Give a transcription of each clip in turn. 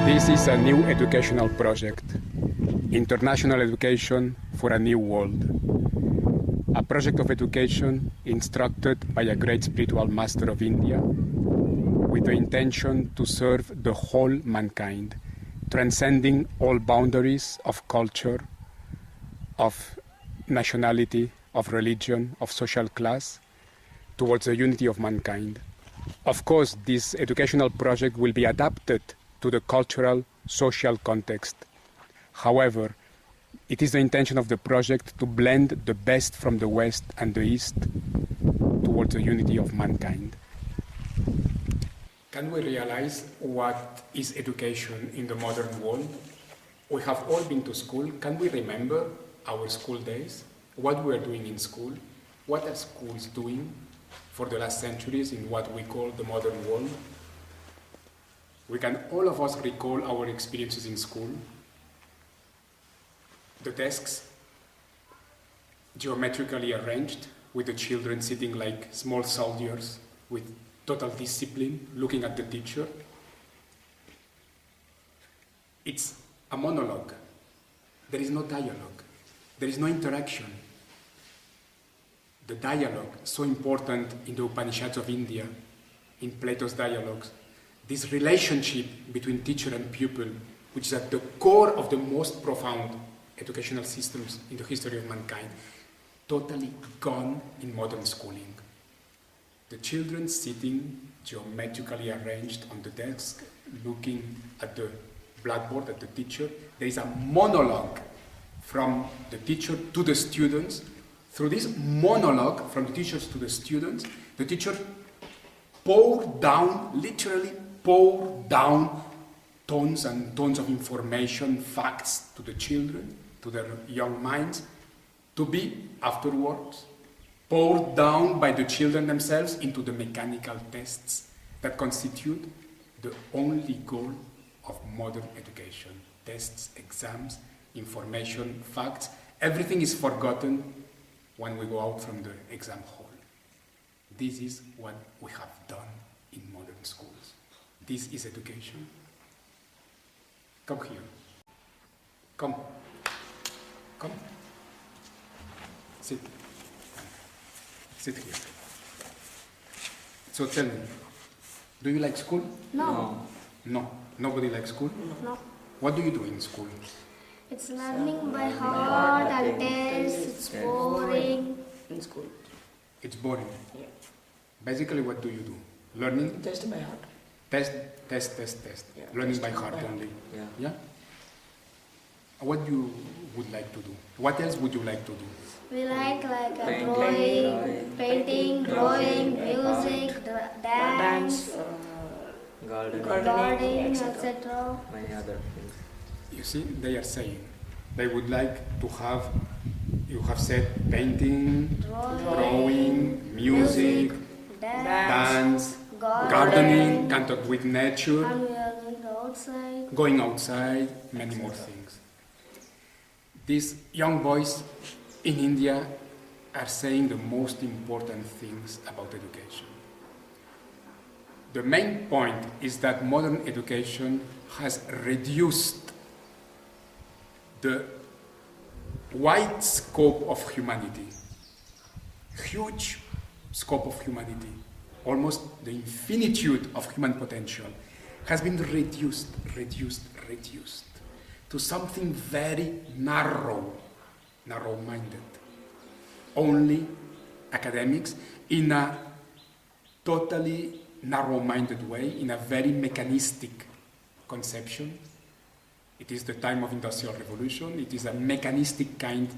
This is a new educational project, International Education for a New World. A project of education instructed by a great spiritual master of India with the intention to serve the whole mankind, transcending all boundaries of culture, of nationality, of religion, of social class, towards the unity of mankind. Of course, this educational project will be adapted to the cultural, social context. However, it is the intention of the project to blend the best from the West and the East towards the unity of mankind. Can we realize what is education in the modern world? We have all been to school. Can we remember our school days? What we were doing in school? What are schools doing for the last centuries in what we call the modern world? We can all of us recall our experiences in school. The desks, geometrically arranged, with the children sitting like small soldiers with total discipline, looking at the teacher. It's a monologue. There is no dialogue. There is no interaction. The dialogue, so important in the Upanishads of India, in Plato's dialogues, this relationship between teacher and pupil, which is at the core of the most profound educational systems in the history of mankind, totally gone in modern schooling. The children sitting geometrically arranged on the desk, looking at the blackboard, at the teacher. There is a monologue from the teacher to the students. Through this monologue from the teachers to the students, the teacher poured down, literally poured down tons and tons of information, facts to the children, to their young minds, to be afterwards poured down by the children themselves into the mechanical tests that constitute the only goal of modern education. Tests, exams, information, facts, everything is forgotten when we go out from the exam hall. This is what we have done in modern schools. This is education. Come here. Come. Come. Sit. Sit here. So tell me, do you like school? No. No. Nobody likes school? No. What do you do in school? It's learning by heart and tests. It's boring. In school. It's boring. Yeah. Basically, what do you do? Learning? Test by heart. Test. Yeah, Learning by testing heart by heart. only. Yeah. What you would like to do? What else would you like to do? We like Painting, painting, drawing, music, dance, gardening, etc. Many other things. You see, they are saying they would like to have, you have said, painting, drawing, music, dance, gardening, contact with nature, and we are going outside. going outside, many more things. These young boys in India are saying the most important things about education. The main point is that modern education has reduced the wide scope of humanity, huge scope of humanity, almost the infinitude of human potential, has been reduced to something very narrow-minded. Only academics in a totally narrow-minded way, in a very mechanistic conception. It is the time of Industrial Revolution. It is a mechanistic kind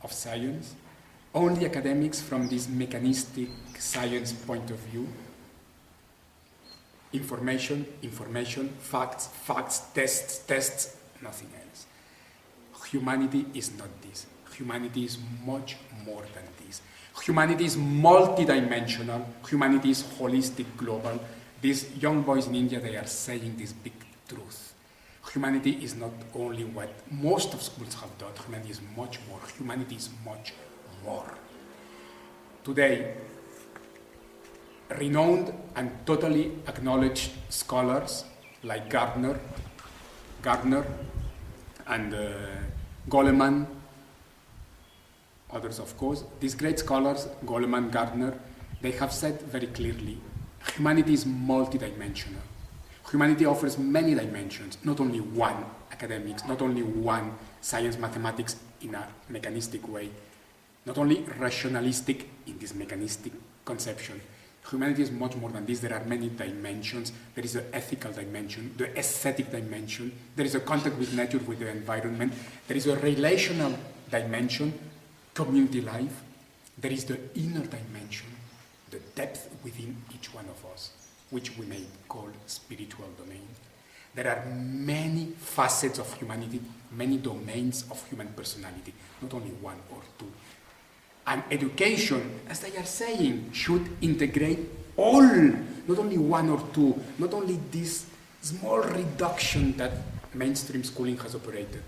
of science. Only academics from this mechanistic science point of view. Information, facts, tests, nothing else. Humanity is not this. Humanity is much more than this. Humanity is multidimensional. Humanity is holistic, global. These young boys in India, they are saying this big truth. Humanity is not only what most of schools have done. Humanity is much more. Humanity is much more. Today, renowned and totally acknowledged scholars like Gardner and Goleman, others of course. These great scholars, Goleman, Gardner, they have said very clearly, humanity is multidimensional. Humanity offers many dimensions, not only one, academics, not only one, science, mathematics in a mechanistic way, not only rationalistic in this mechanistic conception. Humanity is much more than this. There are many dimensions. There is the ethical dimension, the aesthetic dimension. There is a contact with nature, with the environment. There is a relational dimension, community life. There is the inner dimension, the depth within each one of us, which we may call spiritual domain. There are many facets of humanity, many domains of human personality, not only one or two. And education, as they are saying, should integrate all, not only one or two, not only this small reduction that mainstream schooling has operated.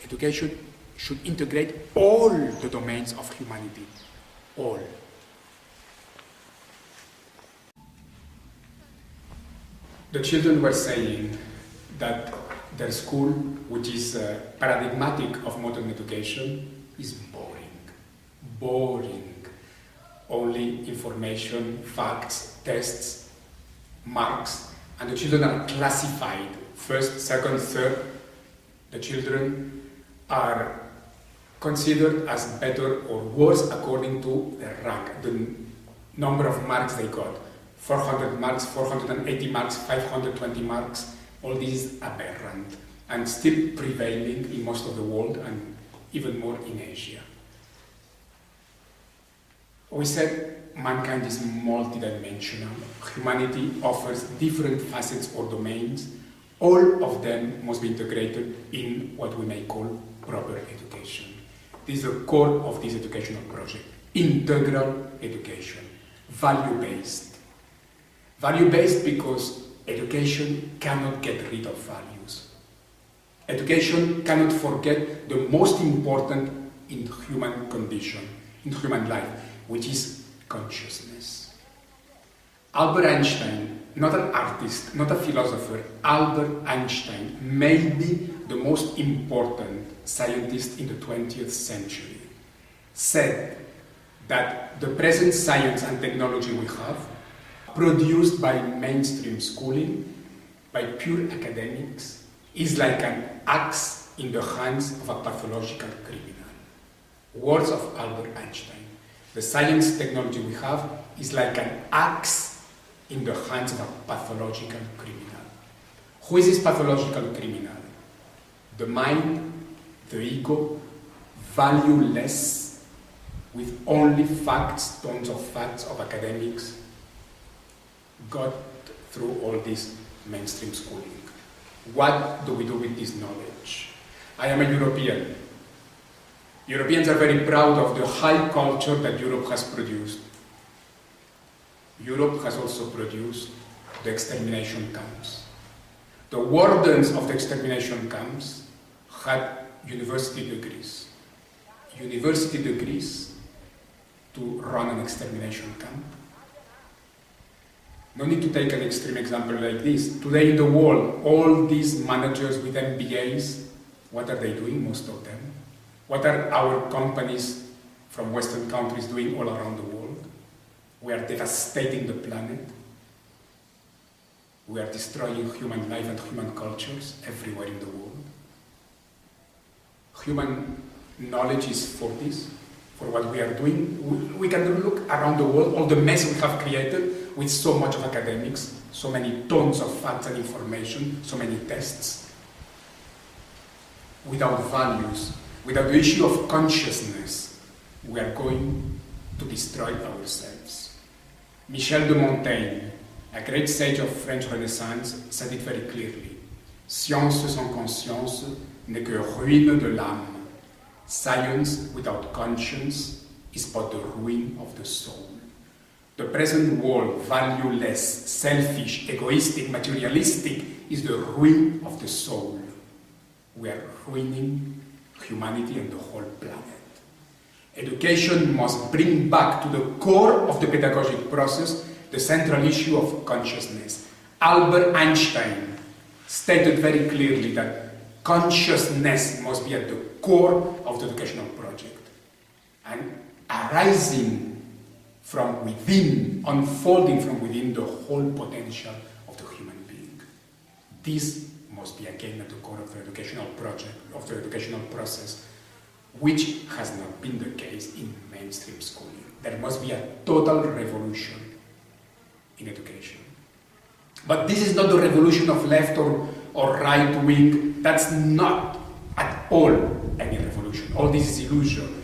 Education should integrate all the domains of humanity, all. The children were saying that their school, which is paradigmatic of modern education, is boring. Only information, facts, tests, marks, and the children are classified. First, second, third. The children are considered as better or worse according to their rank, the number of marks they got. 400 marks, 480 marks, 520 marks, all these aberrant and still prevailing in most of the world and even more in Asia. We said mankind is multidimensional. Humanity offers different facets or domains. All of them must be integrated in what we may call proper education. This is the core of this educational project. Integral education, value-based. Value-based because education cannot get rid of values. Education cannot forget the most important in human condition, in human life, which is consciousness. Albert Einstein, not an artist, not a philosopher, Albert Einstein may be the most important scientist in the 20th century, said that the present science and technology we have, produced by mainstream schooling, by pure academics, is like an axe in the hands of a pathological criminal. Words of Albert Einstein. The science technology we have is like an axe in the hands of a pathological criminal. Who is this pathological criminal? The mind, the ego, valueless, with only facts, tons of facts of academics, got through all this mainstream schooling. What do we do with this knowledge? I am a European. Europeans are very proud of the high culture that Europe has produced. Europe has also produced the extermination camps. The wardens of the extermination camps had university degrees. University degrees to run an extermination camp. No need to take an extreme example like this. Today in the world, all these managers with MBAs, what are they doing, most of them? What are our companies from Western countries doing all around the world? We are devastating the planet. We are destroying human life and human cultures everywhere in the world. Human knowledge is for this, for what we are doing. We can look around the world, all the mess we have created with so much of academics, so many tons of facts and information, so many tests, without values. Without the issue of consciousness, we are going to destroy ourselves. Michel de Montaigne, a great sage of French Renaissance, said it very clearly. Science sans conscience n'est que ruine de l'âme. Science without conscience is but the ruin of the soul. The present world, valueless, selfish, egoistic, materialistic, is the ruin of the soul. We are ruining humanity and the whole planet. Education must bring back to the core of the pedagogic process the central issue of consciousness. Albert Einstein stated very clearly that consciousness must be at the core of the educational project and arising from within, unfolding from within the whole potential of the human being. This must be again at the core of the educational project, of the educational process, which has not been the case in mainstream schooling. There must be a total revolution in education. But this is not the revolution of left or right wing. That's not at all any revolution. All this is illusion.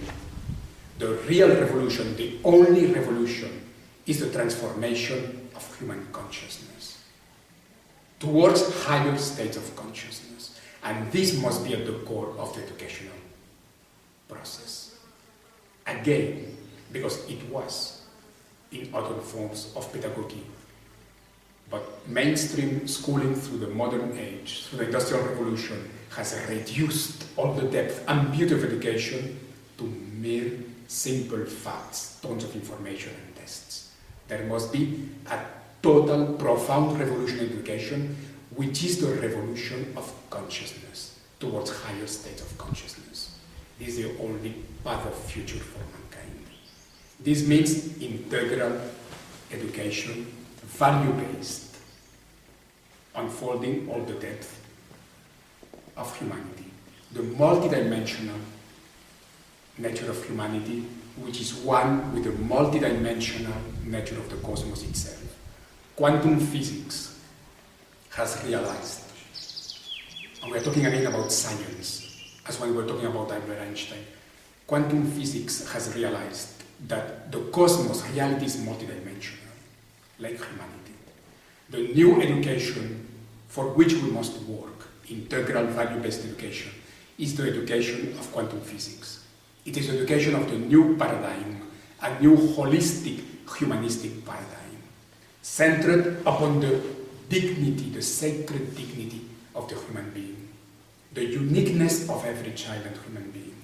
The real revolution, the only revolution, is the transformation of human consciousness towards higher states of consciousness. And this must be at the core of the educational process. Again, because it was in other forms of pedagogy. But mainstream schooling through the modern age, through the Industrial Revolution, has reduced all the depth and beauty of education to mere simple facts, tons of information and tests. There must be a total, profound revolution in education, which is the revolution of consciousness towards higher states of consciousness. This is the only path of future for mankind. This means integral education, value-based, unfolding all the depth of humanity, the multidimensional nature of humanity, which is one with the multidimensional nature of the cosmos itself. Quantum physics has realized, and we are talking again about science, as when we were talking about Albert Einstein, quantum physics has realized that the cosmos, reality is multidimensional, like humanity. The new education for which we must work, integral value-based education, is the education of quantum physics. It is education of the new paradigm, a new holistic humanistic paradigm, centered upon the dignity, the sacred dignity of the human being, the uniqueness of every child and human being,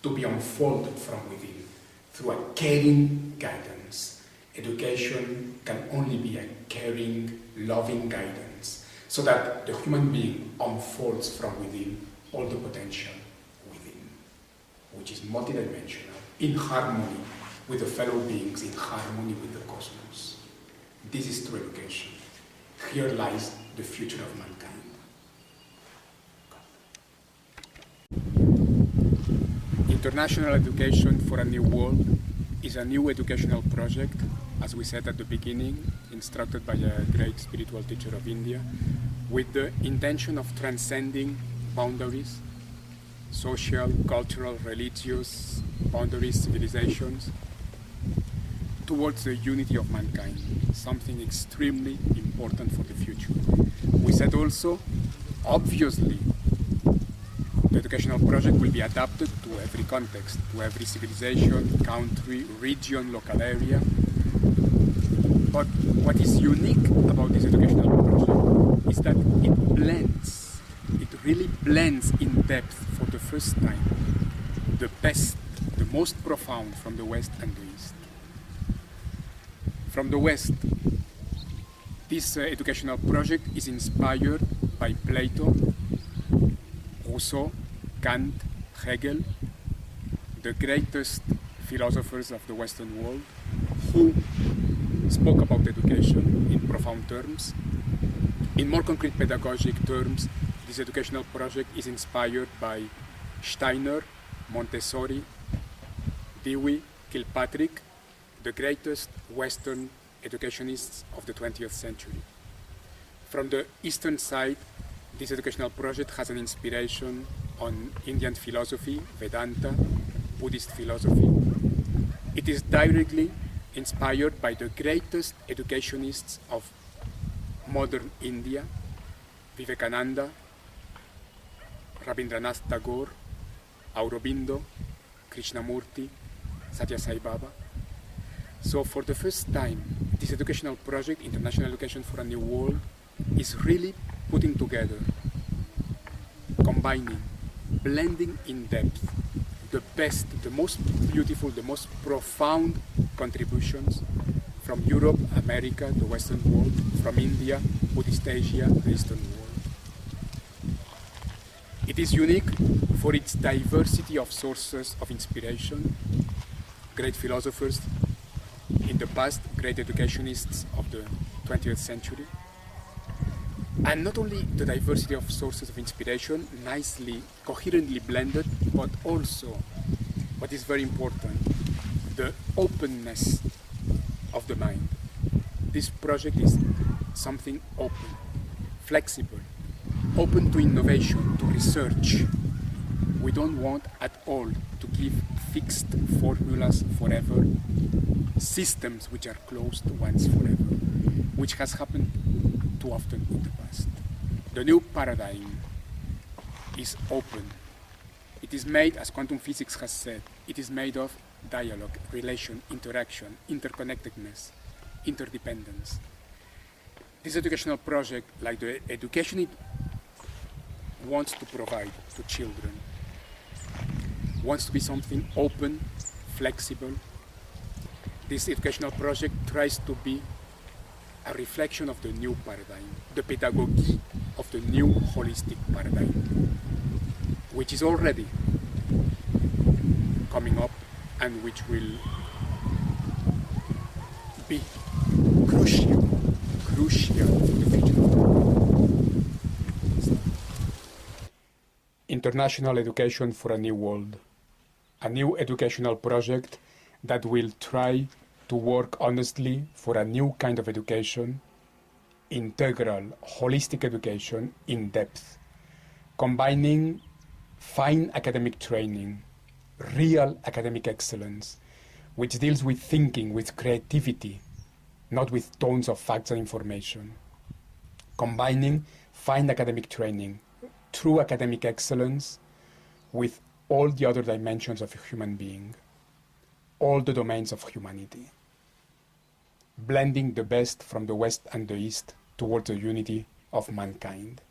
to be unfolded from within through a caring guidance. Education can only be a caring, loving guidance, so that the human being unfolds from within all the potential within, which is multidimensional, in harmony with the fellow beings, in harmony with the cosmos. This is true education. Here lies the future of mankind. International Education for a New World is a new educational project, as we said at the beginning, instructed by a great spiritual teacher of India, with the intention of transcending boundaries, social, cultural, religious boundaries, civilizations, towards the unity of mankind, something extremely important for the future. We said also, obviously, the educational project will be adapted to every context, to every civilization, country, region, local area. But what is unique about this educational project is that it really blends in depth for the first time the best, the most profound from the West and the East. From the West, this educational project is inspired by Plato, Rousseau, Kant, Hegel, the greatest philosophers of the Western world, who spoke about education in profound terms. In more concrete pedagogic terms, this educational project is inspired by Steiner, Montessori, Dewey, Kilpatrick, the greatest Western educationists of the 20th century. From the Eastern side, this educational project has an inspiration on Indian philosophy, Vedanta, Buddhist philosophy. It is directly inspired by the greatest educationists of modern India, Vivekananda, Rabindranath Tagore, Aurobindo, Krishnamurti, Satya Sai Baba. So for the first time, this educational project, International Education for a New World, is really putting together, combining, blending in depth the best, the most beautiful, the most profound contributions from Europe, America, the Western world, from India, Buddhist Asia, the Eastern world. It is unique for its diversity of sources of inspiration, great philosophers in the past, great educationists of the 20th century, and not only the diversity of sources of inspiration, nicely, coherently blended, but also, what is very important, the openness of the mind. This project is something open, flexible, open to innovation, to research. We don't want at all to give fixed formulas forever, systems which are closed once forever, which has happened too often in the past. The new paradigm is open. It is made, as quantum physics has said, it is made of dialogue, relation, interaction, interconnectedness, interdependence. This educational project, like the education it wants to provide to children, wants to be something open, flexible. This educational project tries to be a reflection of the new paradigm, the pedagogy of the new holistic paradigm, which is already coming up and which will be crucial for the future. International Education for a New World, a new educational project that will try to work honestly for a new kind of education, integral, holistic education in depth, combining fine academic training, real academic excellence, which deals with thinking, with creativity, not with tons of facts and information. Combining fine academic training, true academic excellence, with all the other dimensions of a human being, all the domains of humanity. Blending the best from the West and the East towards the unity of mankind.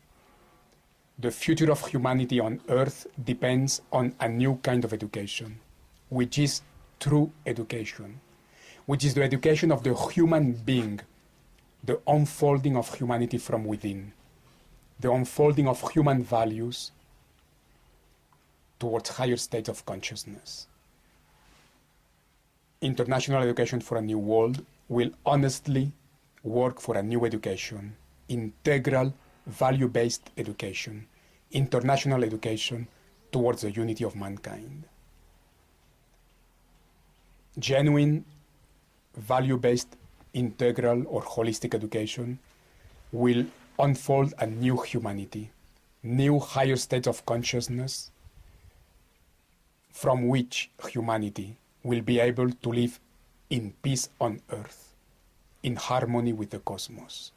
The future of humanity on Earth depends on a new kind of education, which is true education, which is the education of the human being, the unfolding of humanity from within, the unfolding of human values towards higher states of consciousness. International Education for a New World will honestly work for a new education, integral, value-based education, international education towards the unity of mankind. Genuine, value-based, integral or holistic education will unfold a new humanity, new higher states of consciousness from which humanity will be able to live in peace on Earth, in harmony with the cosmos.